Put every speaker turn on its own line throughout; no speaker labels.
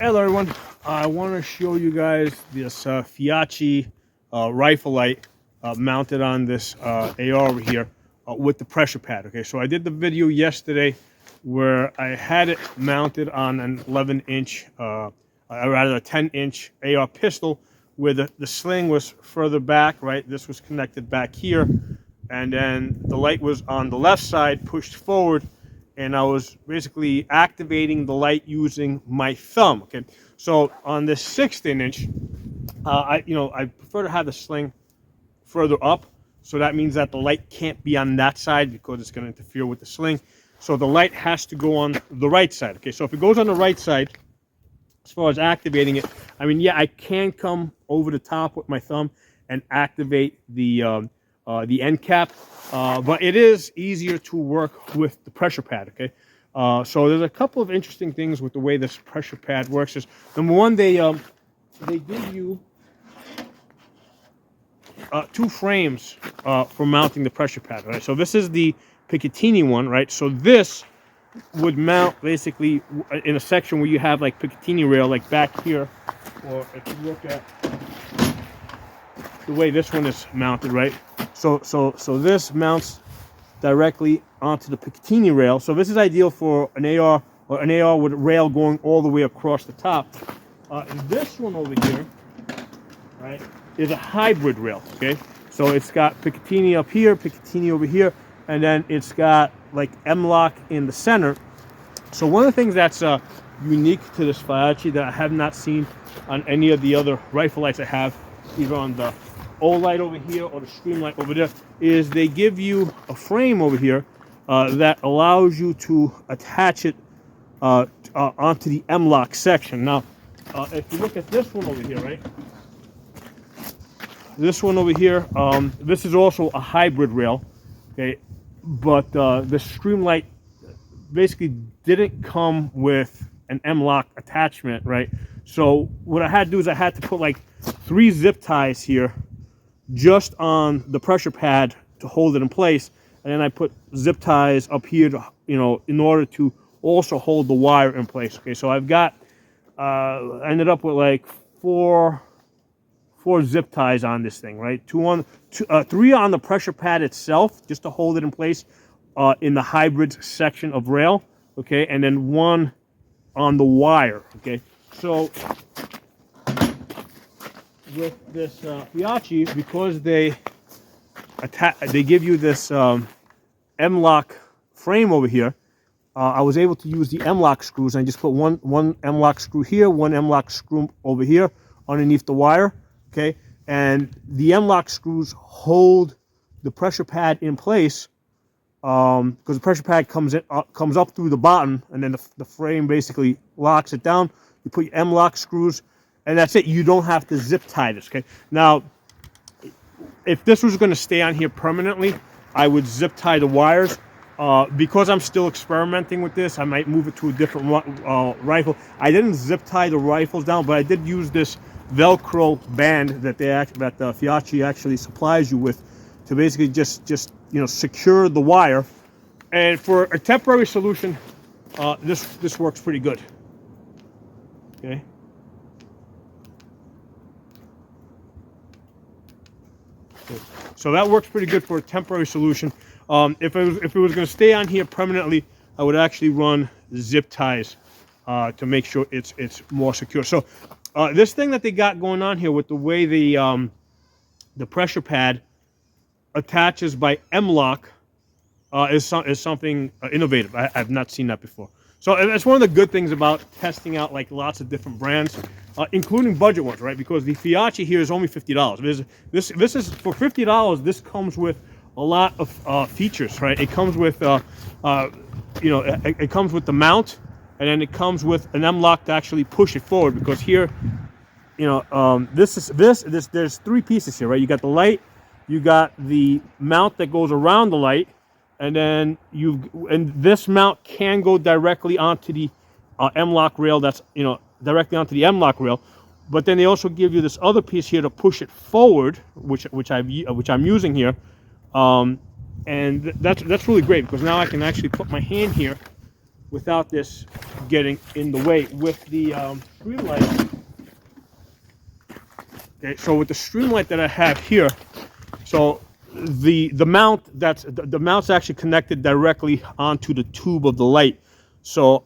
Hello everyone, I want to show you guys this Feyachi rifle light mounted on this AR over here with the pressure pad. Okay, so I did the video yesterday where I had it mounted on an 11-inch, rather a 10-inch AR pistol where the sling was further back, right? This was connected back here, and then the light was on the left side pushed forward, and I was basically activating the light using my thumb. Okay, so on this 16-inch, I prefer to have the sling further up, so that means that the light can't be on that side because it's going to interfere with the sling. So the light has to go on the right side. Okay, so if it goes on the right side, as far as activating it, I mean, yeah, I can come over the top with my thumb and activate the end cap, but it is easier to work with the pressure pad. Okay, so there's a couple of interesting things with the way this pressure pad works. Is number one, they give you two frames for mounting the pressure pad. Right, so this is the Picatinny one, right? So this would mount basically in a section where you have like Picatinny rail, like back here, or if you look at the way this one is mounted, right? So this mounts directly onto the Picatinny rail. So this is ideal for an AR, or an AR with a rail going all the way across the top. And this one over here, right, is a hybrid rail. Okay, so it's got Picatinny up here, Picatinny over here, and then it's got like M-lock in the center. So one of the things that's unique to this Feyachi that I have not seen on any of the other rifle lights I have, either on the old light over here or the stream light over there, is they give you a frame over here that allows you to attach it onto the M-lock section. Now, if you look at this one over here, right? This one over here, this is also a hybrid rail, okay? But the Streamlight basically didn't come with an M-lock attachment, right? So what I had to do is I had to put like 3 zip ties here just on the pressure pad to hold it in place, and then I put zip ties up here to, in order to also hold the wire in place. Okay, so I've got I ended up with like four zip ties on this thing, right? 3 on the pressure pad itself, just to hold it in place in the hybrid section of rail, okay? And then 1 on the wire, okay? So with this Feyachi, because they give you this M-lock frame over here, I was able to use the M-lock screws, and I just put one M-lock screw here, 1 M-lock screw over here underneath the wire. Okay, and the M-lock screws hold the pressure pad in place because the pressure pad comes up through the bottom, and then the frame basically locks it down. You put your M-lock screws, and that's it. You don't have to zip tie this. Okay, now if this was going to stay on here permanently, I would zip tie the wires. Because I'm still experimenting with this, I might move it to a different rifle. I didn't zip tie the rifles down, but I did use this Velcro band that the Feyachi actually supplies you with to basically just secure the wire. And for a temporary solution, this works pretty good. Okay. So that works pretty good for a temporary solution. If it was going to stay on here permanently, I would actually run zip ties to make sure it's more secure. So this thing that they got going on here with the way the pressure pad attaches by M-lock is something innovative. I've not seen that before. So that's one of the good things about testing out like lots of different brands, including budget ones, right? Because the Feyachi here is only $50. This is for $50. This comes with a lot of features, right? It comes with it comes with the mount, and then it comes with an M-lock to actually push it forward. Because here, there's 3 pieces here, right? You got the light, you got the mount that goes around the light, and then this mount can go directly onto the M-lock rail. That's directly onto the M-lock rail. But then they also give you this other piece here to push it forward, which I'm using here. And that's really great, because now I can actually put my hand here without this getting in the way. With the Streamlight, okay, so with the Streamlight that I have here, so the mount's actually connected directly onto the tube of the light. So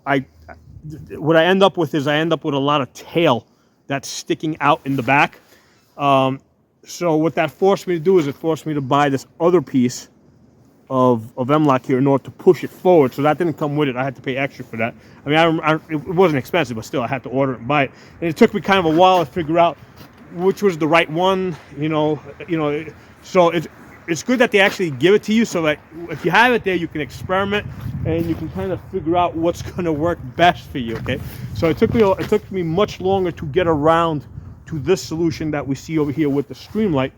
what I end up with is a lot of tail that's sticking out in the back. So what that forced me to do is it forced me to buy this other piece of M-Lock here in order to push it forward. So that didn't come with it. I had to pay extra for that. I mean, it wasn't expensive, but still I had to order it and buy it. And it took me kind of a while to figure out which was the right one, So it's good that they actually give it to you, so that if you have it there, you can experiment and you can kind of figure out what's going to work best for you. Okay, so it took me much longer to get around to this solution that we see over here with the Streamlight,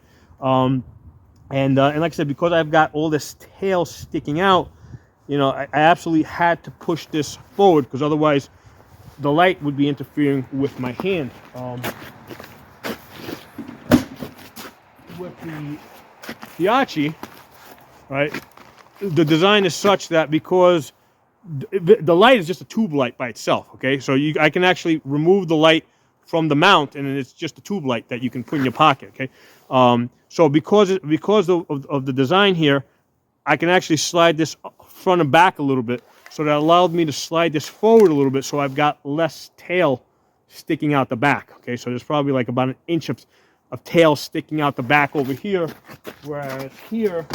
and like I said, because I've got all this tail sticking out, I absolutely had to push this forward, because otherwise the light would be interfering with my hand. With the Feyachi, right, the design is such that because the light is just a tube light by itself, okay, so I can actually remove the light from the mount, and it's just a tube light that you can put in your pocket, okay. So because of the design here, I can actually slide this front and back a little bit, so that allowed me to slide this forward a little bit, so I've got less tail sticking out the back, okay. So there's probably like about an inch of tail sticking out the back over here, whereas here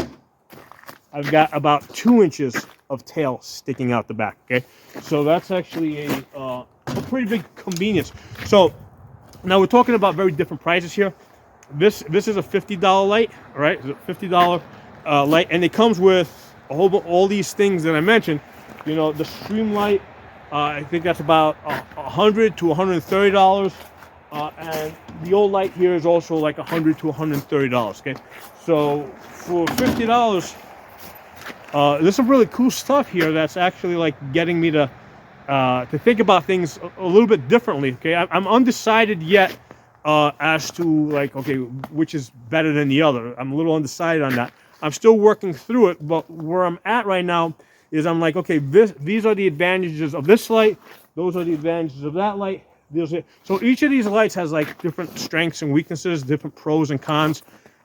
I've got about 2 inches of tail sticking out the back, okay. So that's actually a pretty big convenience. So now we're talking about very different prices here. This is a $50 light, all right? It's a $50 light, and it comes with all these things that I mentioned. The Streamlight, I think that's about $100 to $130. And the old light here is also like $100 to $130. Okay, so for $50, there's some really cool stuff here that's actually like getting me to think about things a little bit differently. Okay, I'm undecided yet as to like, okay, which is better than the other. I'm a little undecided on that. I'm still working through it, but where I'm at right now is I'm like, okay, these are the advantages of this light. Those are the advantages of that light. So each of these lights has like different strengths and weaknesses, different pros and cons.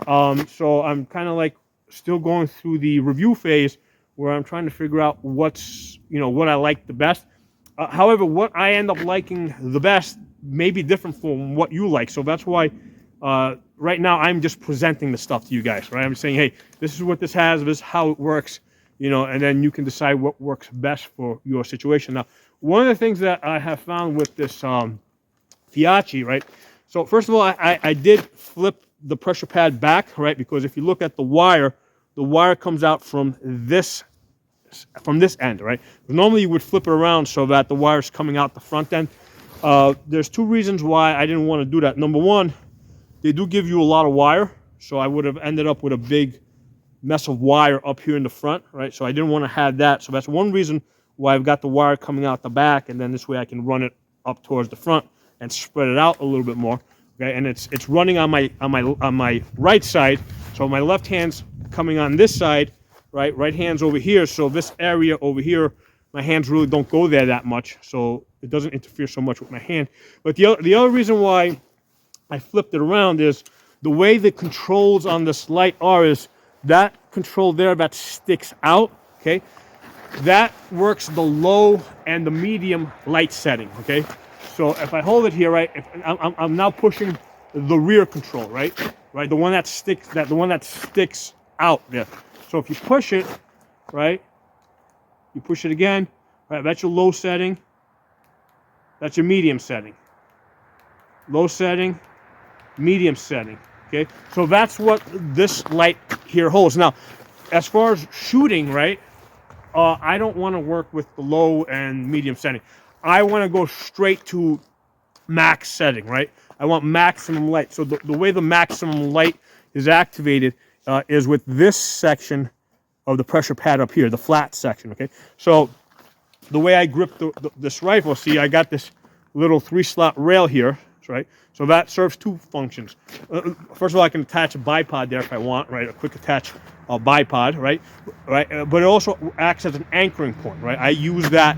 So I'm kind of like still going through the review phase where I'm trying to figure out what I like the best. However, what I end up liking the best may be different from what you like. So that's why right now I'm just presenting the stuff to you guys, right? I'm saying, hey, this is what this has, this is how it works, and then you can decide what works best for your situation. Now, one of the things that I have found with this Feyachi, right? So first of all, I did flip the pressure pad back, right? Because if you look at the wire comes out from this end, right? Normally you would flip it around so that the wire's coming out the front end. There's two reasons why I didn't want to do that. Number one, they do give you a lot of wire, so I would have ended up with a big mess of wire up here in the front, right? So I didn't want to have that. So that's one reason why I've got the wire coming out the back, and then this way I can run it up towards the front and spread it out a little bit more. Okay, and it's running on my right side, so my left hand's coming on this side, right hand's over here, so this area over here, my hands really don't go there that much, so it doesn't interfere so much with my hand. But the other reason why I flipped it around is the way the controls on this light is that control there that sticks out, okay, that works the low and the medium light setting, okay. So if I hold it here, right, I'm now pushing the rear control, right, the one that sticks out there. So if you push it, right, you push it again, right, that's your low setting, that's your medium setting, low setting, medium setting, okay. So that's what this light here holds. Now, as far as shooting, right, I don't want to work with the low and medium setting. I want to go straight to max setting, right? I want maximum light. So the way the maximum light is activated is with this section of the pressure pad up here, the flat section, okay? So the way I grip this rifle, see, I got this little 3-slot rail here, right? So that serves two functions. First of all, I can attach a bipod there if I want, right? A quick attach bipod, right? But it also acts as an anchoring point, right? I use that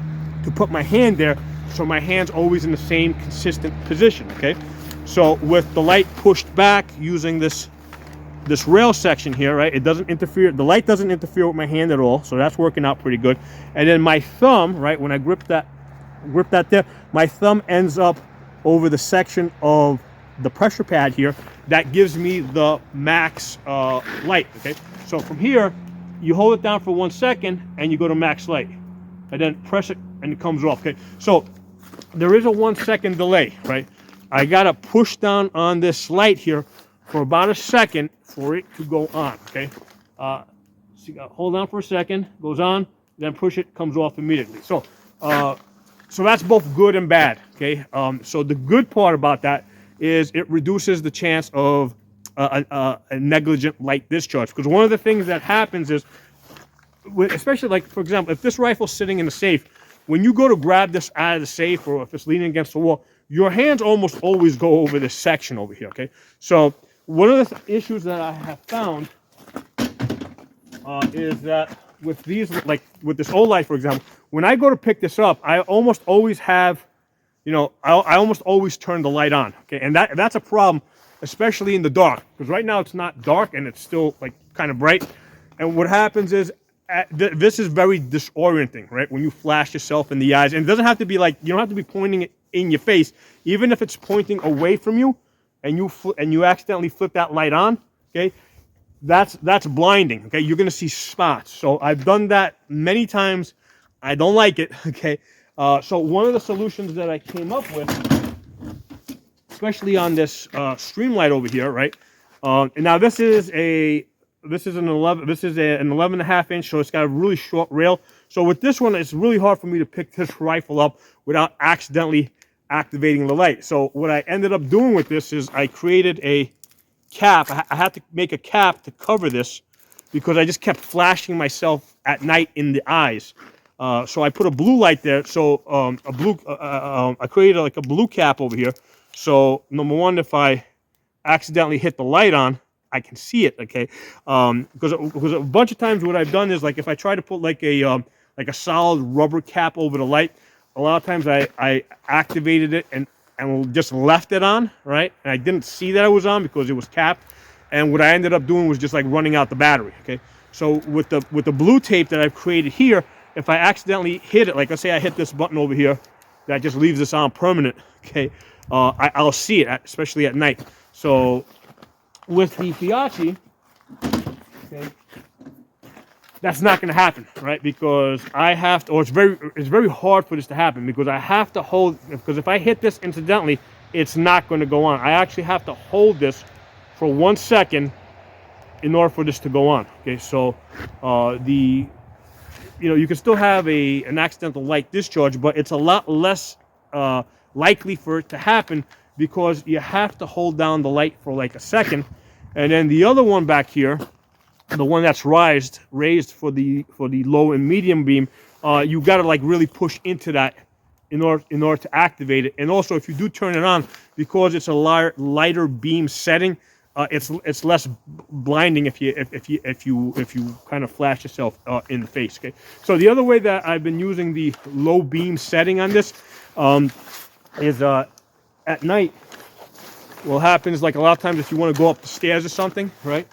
to put my hand there, so my hand's always in the same consistent position, okay? So with the light pushed back using this rail section here, right, it doesn't interfere, the light doesn't interfere with my hand at all, so that's working out pretty good. And then my thumb, right, when I grip that there, my thumb ends up over the section of the pressure pad here that gives me the max light, okay? So from here, you hold it down for 1 second and you go to max light, and then press it and it comes off, okay? So there is a 1 second delay, right? I gotta push down on this light here for about a second for it to go on, okay? So you gotta hold on for a second, goes on, then push it, comes off immediately. So so that's both good and bad, okay? So the good part about that is it reduces the chance of a negligent light discharge. Because one of the things that happens is, especially like, for example, if this rifle's sitting in the safe, when you go to grab this out of the safe, or if it's leaning against the wall, your hands almost always go over this section over here, okay? So one of the issues that I have found is that with these, like with this Olight, for example, when I go to pick this up, I almost always have, you know, I almost always turn the light on, okay? And that's a problem, especially in the dark, because right now it's not dark and it's still like kind of bright. And what happens is, this is very disorienting, right? When you flash yourself in the eyes, and it doesn't have to be like, you don't have to be pointing it in your face. Even if it's pointing away from you, and you accidentally flip that light on, okay? That's blinding, okay? You're gonna see spots. So I've done that many times. I don't like it, okay? So one of the solutions that I came up with, especially on this Streamlight over here, right? And now this is an 11.5 inch, so it's got a really short rail. So with this one, it's really hard for me to pick this rifle up without accidentally activating the light. So what I ended up doing with this is I created a cap. I had to make a cap to cover this because I just kept flashing myself at night in the eyes. So I put a blue light there. So I created like a blue cap over here. So number one, if I accidentally hit the light on, I can see it, okay? Because a bunch of times what I've done is, like, if I try to put like a solid rubber cap over the light, a lot of times I activated it and just left it on, right? And I didn't see that it was on because it was capped. And what I ended up doing was just like running out the battery, okay? So with the blue tape that I've created here, if I accidentally hit it, like let's say I hit this button over here, that just leaves this on permanent, okay? I'll see it, especially at night. So with the Feyachi, okay, that's not going to happen, right? Because I have to, or it's very hard for this to happen because I have to hold, because if I hit this incidentally, it's not going to go on. I actually have to hold this for 1 second in order for this to go on, okay? So you can still have an accidental light discharge, but it's a lot less likely for it to happen because you have to hold down the light for like a second. And then the other one back here, the one that's raised for the low and medium beam, you got to like really push into that in order to activate it. And also, if you do turn it on, because it's a lighter beam setting, it's less blinding if you kind of flash yourself in the face. Okay. So the other way that I've been using the low beam setting on this is at night. What happens, like a lot of times, if you want to go up the stairs or something, right?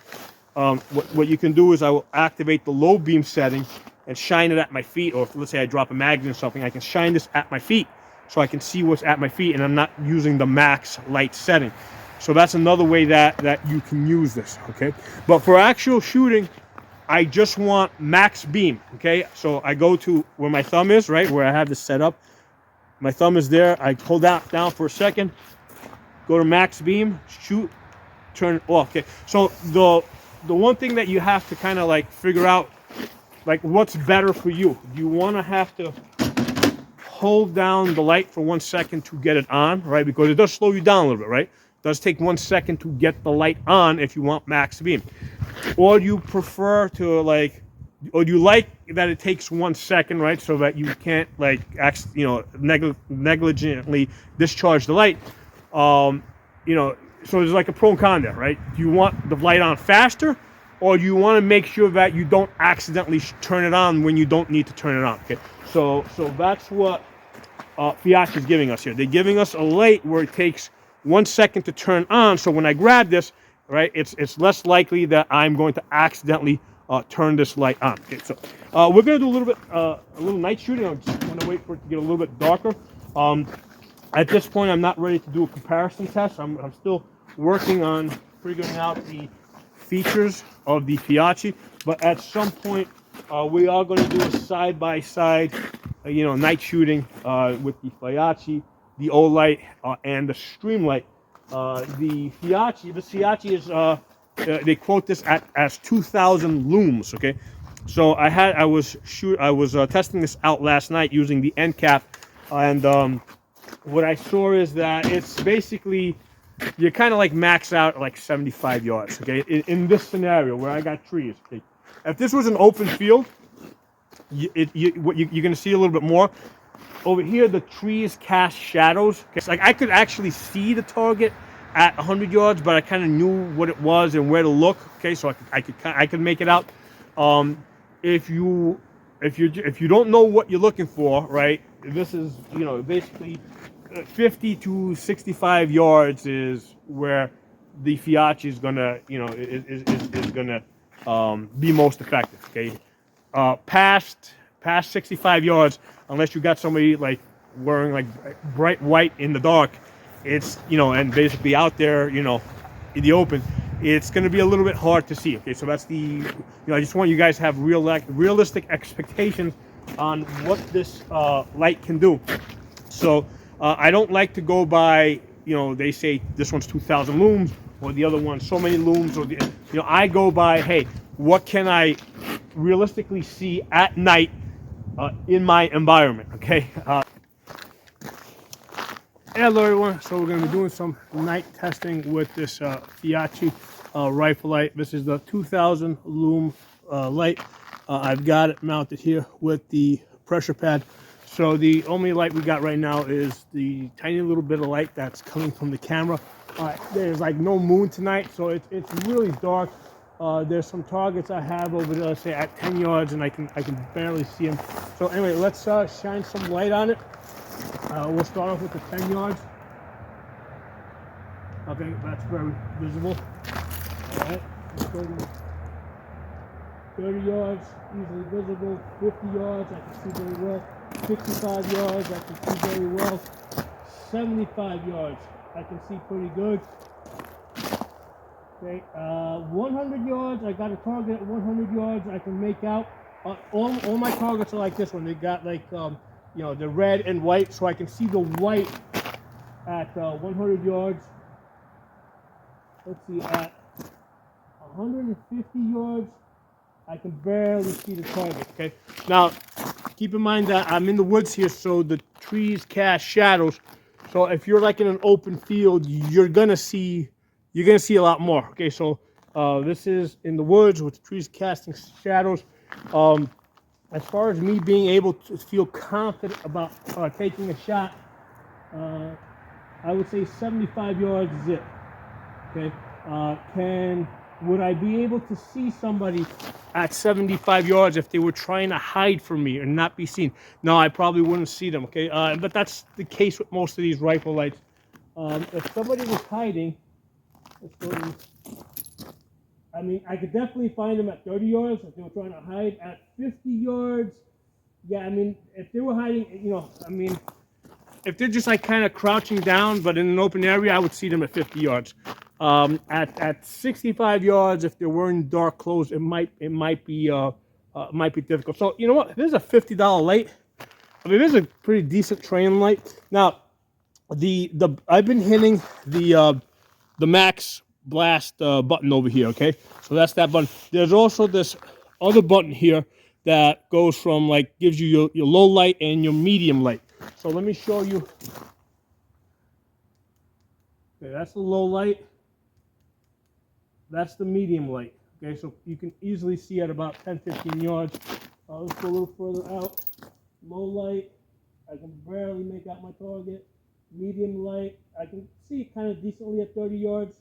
What you can do is I will activate the low beam setting and shine it at my feet, or if, let's say I drop a magnet or something, I can shine this at my feet so I can see what's at my feet and I'm not using the max light setting. So that's another way that you can use this, okay? But for actual shooting, I just want max beam, okay? So I go to where my thumb is, right, where I have this set up. My thumb is there. I hold that down for a second, go to max beam, shoot, turn it off, okay? So the one thing that you have to kind of like figure out, like what's better for you. Do you want to have to hold down the light for 1 second to get it on, right? Because it does slow you down a little bit, right? It does take 1 second to get the light on if you want max beam. Or do you prefer to like, or do you like that it takes 1 second, right? So that you can't like, negligently discharge the light. So there's like a pro and con there, right? Do you want the light on faster, or you want to make sure that you don't accidentally turn it on when you don't need to turn it on. Okay, so that's what Feyachi is giving us here. They're giving us a light where it takes 1 second to turn on. So when I grab this, right, it's less likely that I'm going to accidentally turn this light on. Okay, so we're going to do a little night shooting. I just want to wait for it to get a little bit darker. At this point, I'm not ready to do a comparison test. I'm still working on figuring out the features of the Feyachi, but at some point, we are going to do a side-by-side, night shooting with the Feyachi, the Olight, and the Streamlight. The Feyachi is they quote this as 2,000 looms. Okay, so I was testing this out last night using the end cap, and what I saw is that it's basically, you kind of like max out at like 75 yards, okay? In this scenario where I got trees, okay? If this was an open field, you're going to see a little bit more. Over here, the trees cast shadows. Okay? It's like I could actually see the target at 100 yards, but I kind of knew what it was and where to look, okay? So I could make it out. If you don't know what you're looking for, right? This is, basically 50 to 65 yards is where the Feyachi is gonna, is gonna be most effective. Okay, past 65 yards, unless you got somebody like wearing like bright white in the dark, it's and basically out there, in the open, it's going to be a little bit hard to see. Okay, so that's the, I just want you guys to have realistic expectations on what this light can do. So I don't like to go by, they say this one's 2,000 looms or the other one's so many looms, or I go by, hey, what can I realistically see at night in my environment? Okay. Hello everyone. So we're going to be doing some night testing with this Feyachi rifle light. This is the 2,000 lume light. I've got it mounted here with the pressure pad. So the only light we got right now is the tiny little bit of light that's coming from the camera. There's like no moon tonight, so it's really dark. There's some targets I have over there, let's say at 10 yards, and I can barely see them. So anyway, let's shine some light on it. We'll start off with the 10 yards. Okay, that's very visible. All right, 30 yards, easily visible. 50 yards, I can see very well. 55 yards, I can see very well. 75 yards, I can see pretty good. Okay, 100 yards, I got a target at 100 yards, I can make out. All my targets are like this one. They got like, the red and white, so I can see the white at 100 yards. Let's see, at 150 yards, I can barely see the target, okay? Now, keep in mind that I'm in the woods here, so the trees cast shadows. So if you're like in an open field, you're gonna see a lot more, okay? So this is in the woods with the trees casting shadows. As far as me being able to feel confident about taking a shot, I would say 75 yards is it. Okay. Would I be able to see somebody at 75 yards if they were trying to hide from me and not be seen? No, I probably wouldn't see them. Okay. But that's the case with most of these rifle lights. If somebody was hiding, let's go to, I mean, I could definitely find them at 30 yards if they were trying to hide. At 50 yards, yeah, I mean, if they were hiding, if they're just like kind of crouching down, but in an open area, I would see them at 50 yards. At 65 yards, if they're wearing dark clothes, it might be difficult. So you know what? This is a $50 light. I mean, this is a pretty decent training light. Now, I've been hitting the max blast button over here. Okay, so that's that button. There's also this other button here that goes from like gives you your low light and your medium light. So let me show you. Okay, that's the low light. That's the medium light. Okay, so you can easily see at about 10-15 yards. Let's go a little further out. Low light, I can barely make out my target. Medium light, I can see kind of decently at 30 yards.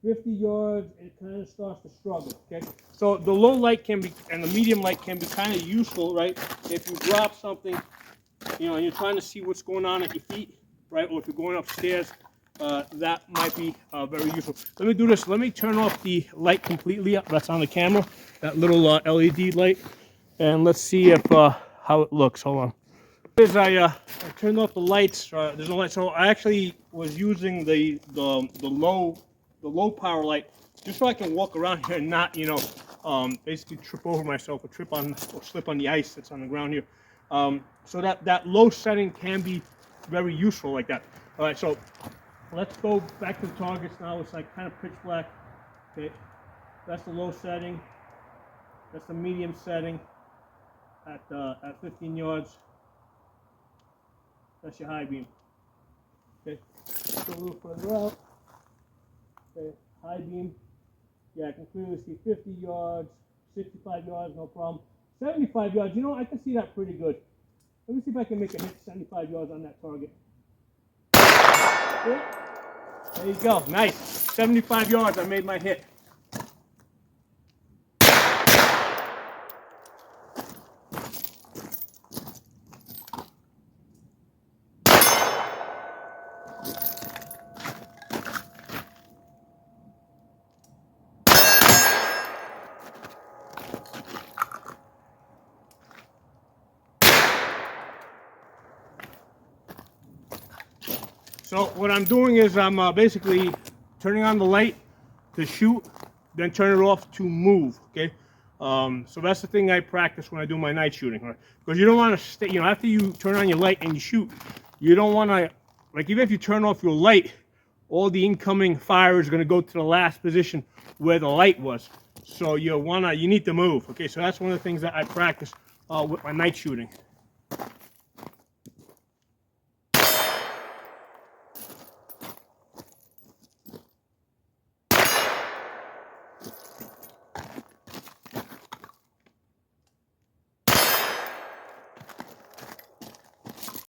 50 yards, it kind of starts to struggle, okay? So the low light can be, and the medium light can be kind of useful, right? If you drop something, you know, and you're trying to see what's going on at your feet, right? Or if you're going upstairs, that might be very useful. Let me do this. Let me turn off the light completely up. That's on the camera, that little LED light. And let's see if how it looks. Hold on. As I turned off the lights, there's no light. So I actually was using the low power light just so I can walk around here and not, you know, basically trip over myself or slip on the ice that's on the ground here. So that low setting can be very useful like that. All right, so let's go back to the targets now. It's like kind of pitch black. Okay, that's the low setting. That's the medium setting at 15 yards. That's your high beam. Okay, go a little further out. Okay, high beam. Yeah, I can clearly see 50 yards, 65 yards, no problem. 75 yards, you know, I can see that pretty good. Let me see if I can make a hit 75 yards on that target. Yeah. There you go, nice. 75 yards, I made my hit. So what I'm doing is I'm basically turning on the light to shoot, then turn it off to move, okay? So that's the thing I practice when I do my night shooting, right? Because you don't want to stay, you know, after you turn on your light and you shoot, you don't want to, like even if you turn off your light, all the incoming fire is going to go to the last position where the light was. So you need to move, okay? So that's one of the things that I practice with my night shooting.